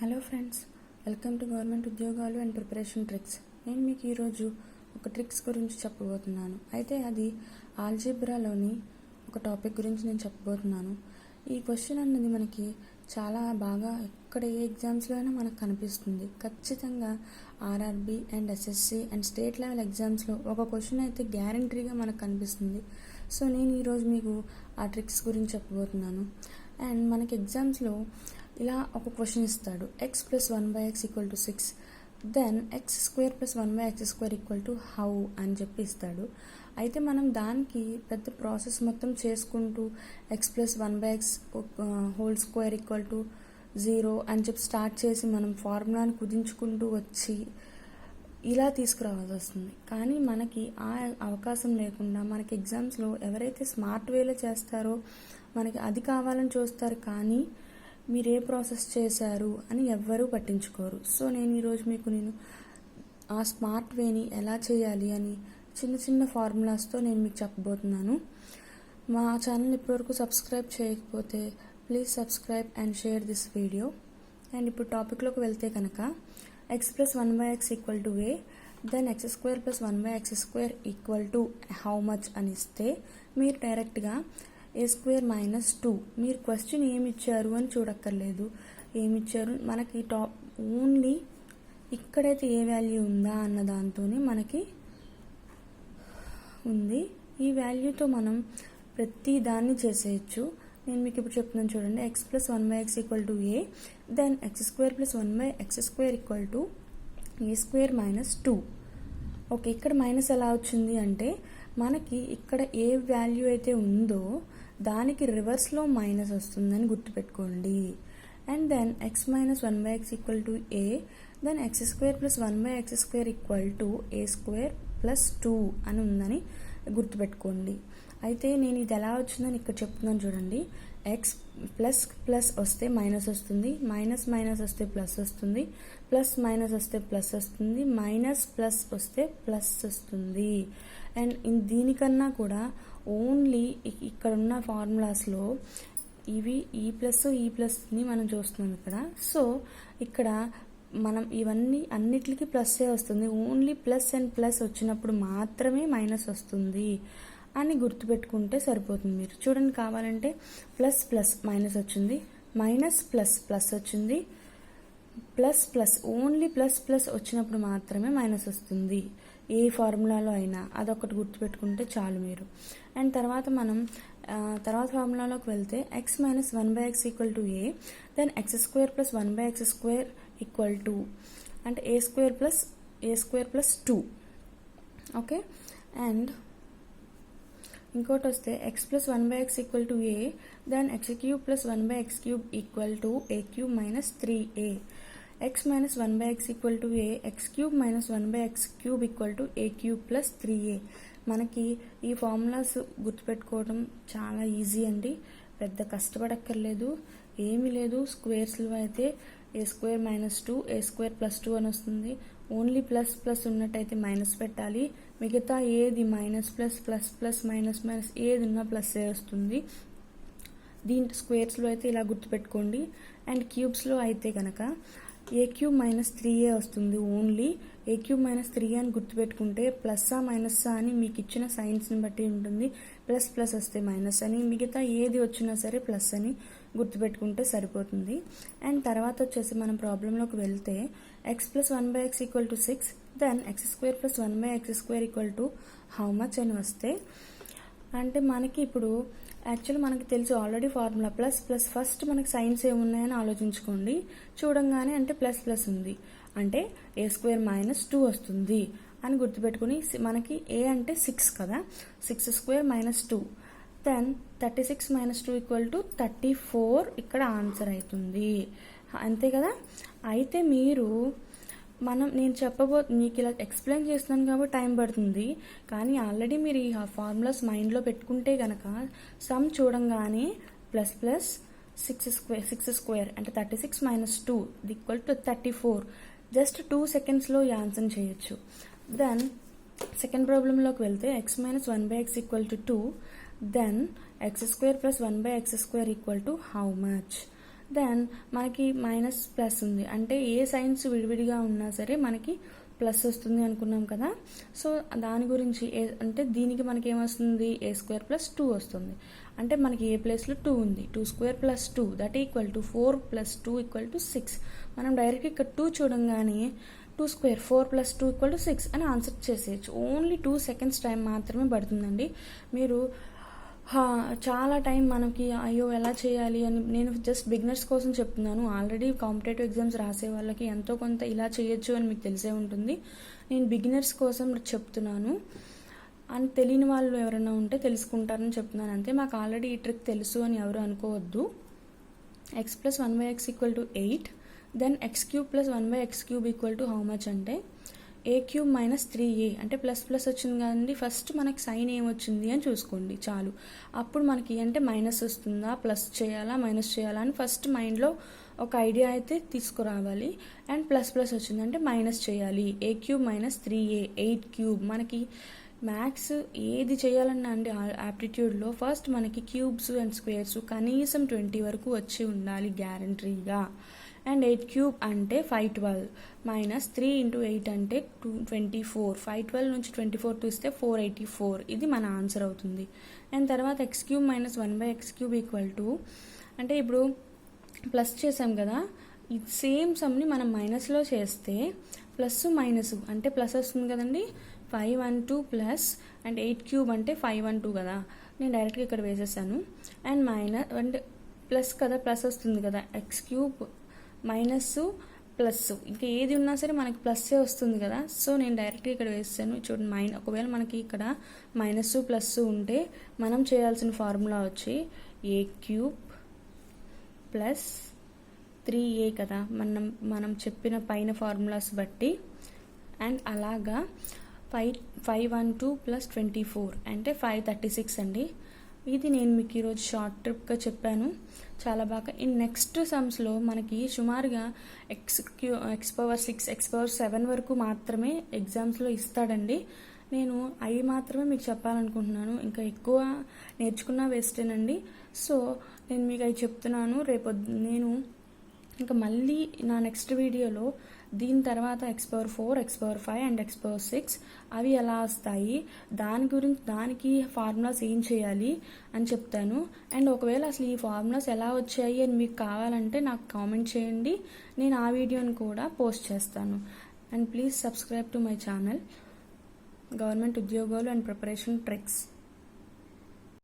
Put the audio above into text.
Hello friends, welcome to government ఉద్యోగాలు and preparation tricks. నేను మీకు ఈరోజు ఒక ట్రిక్స్ గురించి చెప్పబోతున్నాను. అయితే అది ఆల్జీబ్రాలోని ఒక టాపిక్ గురించి నేను చెప్పబోతున్నాను. ఈ క్వశ్చన్ అన్నది మనకి చాలా బాగా ఎక్కడ ఏ ఎగ్జామ్స్లో అయినా మనకు కనిపిస్తుంది. ఖచ్చితంగా RRB and SSC and state level ఎగ్జామ్స్లో ఒక క్వశ్చన్ అయితే గ్యారంటీగా మనకు కనిపిస్తుంది. సో నేను ఈరోజు మీకు ఆ ట్రిక్స్ గురించి చెప్పబోతున్నాను. అండ్ మనకి ఎగ్జామ్స్లో ఇలా ఒక క్వశ్చన్ ఇస్తాడు, X plus 1/x equal to 6, then X square plus 1/x square equal to how అని చెప్పి ఇస్తాడు. అయితే మనం దానికి పెద్ద ప్రాసెస్ మొత్తం చేసుకుంటూ X plus 1/x whole square equal to 0 అని చెప్పి స్టార్ట్ చేసి మనం ఫార్ములాని కుదించుకుంటూ వచ్చి ఇలా తీసుకురావాల్సి వస్తుంది. కానీ మనకి ఆ అవకాశం లేకుండా మనకి ఎగ్జామ్స్లో ఎవరైతే స్మార్ట్ వేలో చేస్తారో మనకి అది కావాలని చూస్తారు, కానీ మీరు ఏ ప్రాసెస్ చేశారు అని ఎవ్వరూ పట్టించుకోరు. సో నేను ఈరోజు నేను ఆ స్మార్ట్ వేని ఎలా చేయాలి అని చిన్న చిన్న ఫార్ములాస్తో నేను మీకు చెప్పబోతున్నాను. మా ఛానల్ ఇప్పటివరకు సబ్స్క్రైబ్ చేయకపోతే please subscribe and share this video. And ఇప్పుడు టాపిక్లోకి వెళ్తే కనుక X plus 1/x equal to A, then X square plus 1/x square equal to how much అని ఇస్తే మీరు డైరెక్ట్గా ఏ స్క్వేర్ మైనస్ 2, మీరు క్వశ్చన్ ఏమి ఇచ్చారు అని చూడక్కర్లేదు. ఏమిచ్చారు మనకి ఓన్లీ ఇక్కడైతే ఏ వాల్యూ ఉందా అన్న దాంతోనే మనకి ఉంది. ఈ వాల్యూతో మనం ప్రతి దాన్ని చేసేయచ్చు. నేను మీకు ఇప్పుడు చెప్తున్నాను చూడండి. X plus 1/x equal to A, then X square plus 1/x square equal to A square minus 2. Okay, ఇక్కడ మైనస్ ఎలా వచ్చింది అంటే మనకి ఇక్కడ ఏ వాల్యూ అయితే ఉందో దానికి రివర్స్లో మైనస్ వస్తుందని గుర్తుపెట్టుకోండి. And then X minus 1/x equal to A, then X square plus 1/x square equal to A square plus 2 అని ఉందని గుర్తుపెట్టుకోండి. అయితే నేను ఇది ఎలా వచ్చిందని ఇక్కడ చెప్తున్నాను చూడండి. ఎక్స్ ప్లస్ ప్లస్ వస్తే మైనస్ వస్తుంది, మైనస్ మైనస్ వస్తే ప్లస్ వస్తుంది, ప్లస్ మైనస్ వస్తే ప్లస్ వస్తుంది, మైనస్ ప్లస్ వస్తే ప్లస్ వస్తుంది. అండ్ దీనికన్నా కూడా ఓన్లీ ఇక్కడ ఉన్న ఫార్ములాస్లో ఇవి ఈ ప్లస్ని మనం చూస్తున్నాం ఇక్కడ. సో ఇక్కడ మనం ఇవన్నీ అన్నిటికీ ప్లస్సే వస్తుంది. ఓన్లీ ప్లస్ అండ్ ప్లస్ వచ్చినప్పుడు మాత్రమే మైనస్ వస్తుంది అని గుర్తుపెట్టుకుంటే సరిపోతుంది. మీరు చూడండి, కావాలంటే ప్లస్ ప్లస్ మైనస్ వచ్చింది, మైనస్ ప్లస్ ప్లస్ వచ్చింది, plus plus only plus plus వచ్చినప్పుడు మాత్రమే మైనస్ వస్తుంది ఏ ఫార్ములాలో అయినా. అదొకటి గుర్తుపెట్టుకుంటే చాలు మీరు. అండ్ తర్వాత మనం తర్వాత ఫార్ములాలోకి వెళ్తే X minus 1/x equal to A, then X square plus 1/x square equal to అంటే A square plus 2. Okay, and ఇంకోటి వస్తే X plus 1/x equal to A, then X cube plus 1/x cube equal to A cube minus 3a. X minus 1/x equal to A, X cube minus 1/x cube equal to A cube plus 3a. మనకి ఈ formulas గుర్తుపెట్టుకోవడం చాలా easy అండి, పెద్ద కష్టపడక్కర్లేదు, ఏమీ లేదు. స్క్వేర్స్లో అయితే ఏ square minus 2, ఏ square plus 2 అని వస్తుంది. ఓన్లీ ప్లస్ ప్లస్ ఉన్నట్టయితే మైనస్ పెట్టాలి, మిగతా ఏది minus plus plus plus minus minus ఏది ఉన్నా ప్లస్ వస్తుంది. దీంట్లో స్క్వేర్స్లో అయితే ఇలా గుర్తుపెట్టుకోండి. అండ్ క్యూబ్స్లో అయితే కనుక ఏ క్యూబ్ మైనస్ 3a వస్తుంది. ఓన్లీ ఏ క్యూబ్ మైనస్ 3a అని గుర్తుపెట్టుకుంటే ప్లస్సా మైనస్సా అని మీకు ఇచ్చిన సైన్స్ని బట్టి ఉంటుంది. ప్లస్ ప్లస్ వస్తే మైనస్ అని, మిగతా ఏది వచ్చినా సరే ప్లస్ అని గుర్తుపెట్టుకుంటే సరిపోతుంది. అండ్ తర్వాత వచ్చేసి మనం ప్రాబ్లంలోకి వెళ్తే X plus 1/x equal to 6, then X square plus 1/x square equal to how much అని వస్తే అంటే మనకి ఇప్పుడు యాక్చువల్లీ మనకి తెలుసు already formula plus plus. First మనకి సైన్స్ ఏమున్నాయని ఆలోచించుకోండి. చూడంగానే అంటే ప్లస్ ప్లస్ ఉంది అంటే ఏ స్క్వేర్ మైనస్ 2 వస్తుంది అని గుర్తుపెట్టుకుని మనకి ఏ అంటే 6 కదా, 6 square minus 2, then 36 minus 2 equal to 34 ఇక్కడ ఆన్సర్ అవుతుంది. అంతే కదా. అయితే మీరు నేను మీకు ఇలా ఎక్స్ప్లెయిన్ చేస్తున్నాను కాబట్టి టైం పడుతుంది, కానీ ఆల్రెడీ మీరు ఈ ఫార్ములాస్ మైండ్లో పెట్టుకుంటే కనుక సమ్ చూడంగానే ప్లస్ ప్లస్ 6 స్క్వేర్ అంటే 36 మైనస్ 2 ఈక్వల్ టు 34, జస్ట్ 2 సెకండ్స్లో ఈ ఆన్సర్ చేయొచ్చు. దెన్ సెకండ్ ప్రాబ్లంలోకి వెళ్తే X minus 1/x equal to 2, then X square plus 1/x square equal to how much. Then మనకి మైనస్ ప్లస్ ఉంది, అంటే ఏ సైన్స్ విడివిడిగా ఉన్నా సరే మనకి ప్లస్ వస్తుంది అనుకున్నాం కదా. సో దాని గురించి అంటే దీనికి మనకి ఏమొస్తుంది, a² + 2 వస్తుంది. అంటే మనకి ఏ ప్లేస్లో 2 ఉంది, 2² + 2 దట్ ఈక్వల్ టు 4 + 2 = 6. మనం డైరెక్ట్గా ఇక్కడ 2 చూడంగానే 2² 4 + 2 = 6 అని ఆన్సర్ చేసేయచ్చు. ఓన్లీ 2 సెకండ్స్ టైం మాత్రమే పడుతుందండి. మీరు చాలా టైం మనకి అయ్యో ఎలా చేయాలి అని, నేను జస్ట్ బిగినర్స్ కోసం చెప్తున్నాను. ఆల్రెడీ కాంపిటేటివ్ ఎగ్జామ్స్ రాసే వాళ్ళకి ఎంతో కొంత ఇలా చేయొచ్చు అని మీకు తెలిసే ఉంటుంది. నేను బిగినర్స్ కోసం చెప్తున్నాను, అని తెలియని వాళ్ళు ఎవరైనా ఉంటే తెలుసుకుంటారని చెప్తున్నాను అంతే. మాకు ఆల్రెడీ ఈ ట్రిక్ తెలుసు అని ఎవరు అనుకోవద్దు. x + 1/x = 8. Then x³ + 1/x³ how much అంటే a³ - 3a, అంటే ప్లస్ ప్లస్ వచ్చింది కదండి. ఫస్ట్ మనకి సైన్ ఏమొచ్చింది అని చూసుకోండి చాలు. అప్పుడు మనకి అంటే మైనస్ వస్తుందా, ప్లస్ చేయాలా, మైనస్ చేయాలా అని ఫస్ట్ మైండ్లో ఒక ఐడియా అయితే తీసుకురావాలి. అండ్ ప్లస్ ప్లస్ వచ్చింది అంటే మైనస్ చేయాలి. a³ - 3a 8³ మనకి మ్యాథ్స్ ఏది చేయాలన్నా అండి యాప్టిట్యూడ్లో ఫస్ట్ మనకి క్యూబ్స్ అండ్ స్క్వేర్స్ కనీసం 20 వరకు వచ్చి ఉండాలి గ్యారంటీగా. అండ్ 8³ అంటే 512 -3 × 8 అంటే 24. 512 నుంచి 24 తీస్తే 484. ఇది మన ఆన్సర్ అవుతుంది. అండ్ తర్వాత x³ - 1/x³ అంటే ఇప్పుడు ప్లస్ చేసాం కదా, ఈ సేమ్ సమ్ని మనం మైనస్లో చేస్తే ప్లస్ మైనస్ అంటే ప్లస్ వస్తుంది కదండి. 512 ప్లస్ అండ్ 8³ అంటే 512 కదా, నేను డైరెక్ట్గా ఇక్కడ వేసేసాను. అండ్ మైనస్ అండ్ ప్లస్ కదా, ప్లస్ వస్తుంది కదా, x³ మైనస్ ప్లస్ ఇంకా ఏది ఉన్నా సరే మనకి ప్లస్సే వస్తుంది కదా. సో నేను డైరెక్ట్గా ఇక్కడ వేసాను చూడండి. ఒకవేళ మనకి ఇక్కడ మైనస్ ప్లస్ ఉంటే మనం చేయాల్సిన ఫార్ములా వచ్చి a³ + 3a కదా, మనం చెప్పిన పైన ఫార్ములాస్ బట్టి. అండ్ అలాగా 512 + 24 అంటే 536 అండి. ఇది నేను మీకు ఈరోజు షార్ట్ ట్రిప్గా చెప్పాను, చాలా బాగా. ఈ నెక్స్ట్ సమ్స్లో మనకి సుమారుగా x⁴, x⁴ వరకు మాత్రమే ఎగ్జామ్స్లో ఇస్తాడండి. నేను అవి మాత్రమే మీకు చెప్పాలనుకుంటున్నాను, ఇంకా ఎక్కువ నేర్చుకున్నా వేస్టేనండి. సో నేను మీకు అవి చెప్తున్నాను. నేను ఇంకా మళ్ళీ నా నెక్స్ట్ వీడియోలో దీని తర్వాత x⁴, x⁴ అండ్ x⁴ అవి ఎలా వస్తాయి, దానికి ఫార్ములాస్ ఏం చేయాలి అని చెప్తాను. అండ్ ఒకవేళ అసలు ఈ ఫార్ములాస్ ఎలా వచ్చాయి అని మీకు కావాలంటే నాకు కామెంట్ చేయండి, నేను ఆ వీడియోని కూడా పోస్ట్ చేస్తాను. And please subscribe to my channel government ఉద్యోగాలు అండ్ ప్రిపరేషన్ ట్రిక్స్.